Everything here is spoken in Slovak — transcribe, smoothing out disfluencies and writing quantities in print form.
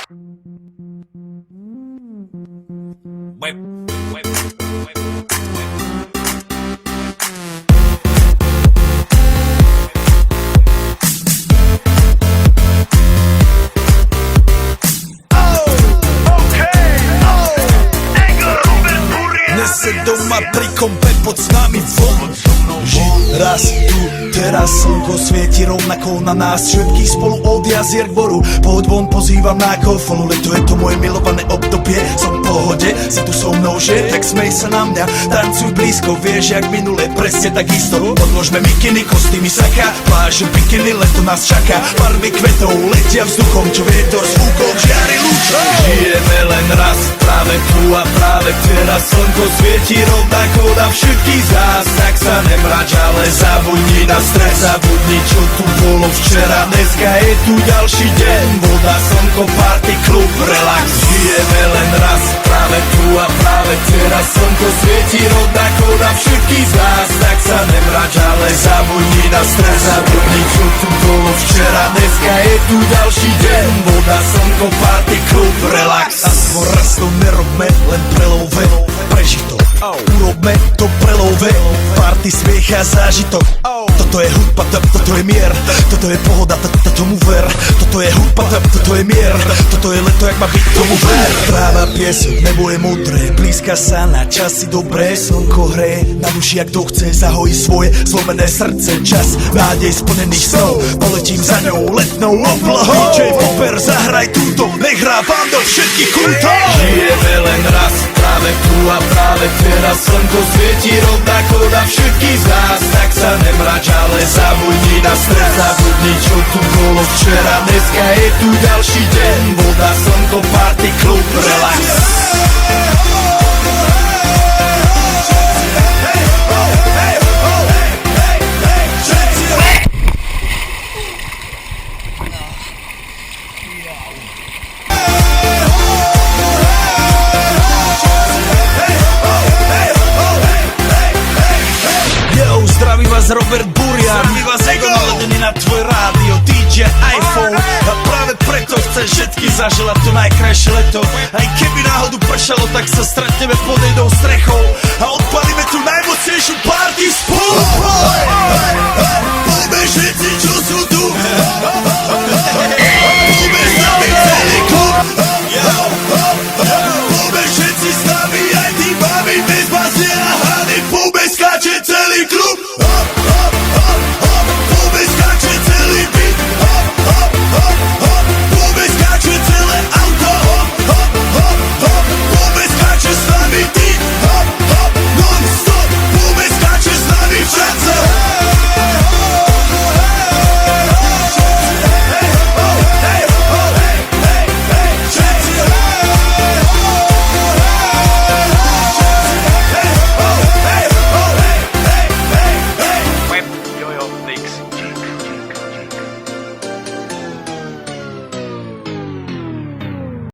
Dnes se doma pri kompe pod s nami von. Raz tu, teraz slnko svieti rovnako na nás všetkých spolu od jazier k boru. Poď von, pozývam na golfonu, leto je to moje milované obdobie. Som v pohode, si tu so mnou, že? Tak smej sa na mňa, tancuj blízko, vieš jak minule, presne tak isto. Odložme mikiny, kostýmy saka, pláže bikiny, leto nás čaká. Barvy kvetov letia vzduchom, čo vietor s fúkom žiari lúčom. Žijeme len raz, práve tu a práve teraz slnko svieti rovnako na všetkých z nás. Tak sa nemrač, ale zabudni na stres, zabudni čo tu bolo včera. Dneska je tu ďalší deň, voda, slnko, party, klub, relax. Žijeme len raz, práve tu a práve teraz slnko svieti rovnako na všetkých z nás. Tak sa nemrač, ale zabudni na stres, zabudni čo tu bolo včera. Dneska je tu ďalší deň, voda, slnko, party, klub, relax. Aspoň raz to nerobme, len prelove, prežij to. Urobme to prelove, party, smiech a zážitok. Toto je hudba, toto je mier, toto je pohoda, tomu ver. Toto je hudba, toto je mier, toto je leto, jak má byť, tomu ver. Práva pieseň, nebo je modré, blízka sa na časy dobré. Slnko hreje na duši, jak to chce, zahojí svoje zlomené srdce. Čas nádej splnených snov, poletím za ňou letnou oblohou. DJ Popper, zahraj túto, nech hrá vám do všetkých kútov. Žijeme len raz, práve tu a práve teraz slnko svieti rovnako na všetkých z nás. Tak sa nemrač, ale zabudni na stres, zabudni čo tu bolo včera. Dneska je tu ďalší deň, voda, slnko, party, klub, relax. Zdraví vás Robert Burian, zdraví vás Ego naladený na tvoj rádio, DJ iPhone. A práve preto chcem všetky zaželať to najkrajšie leto. Aj keby náhodu pršalo, tak sa stretneme pod jednou strechou.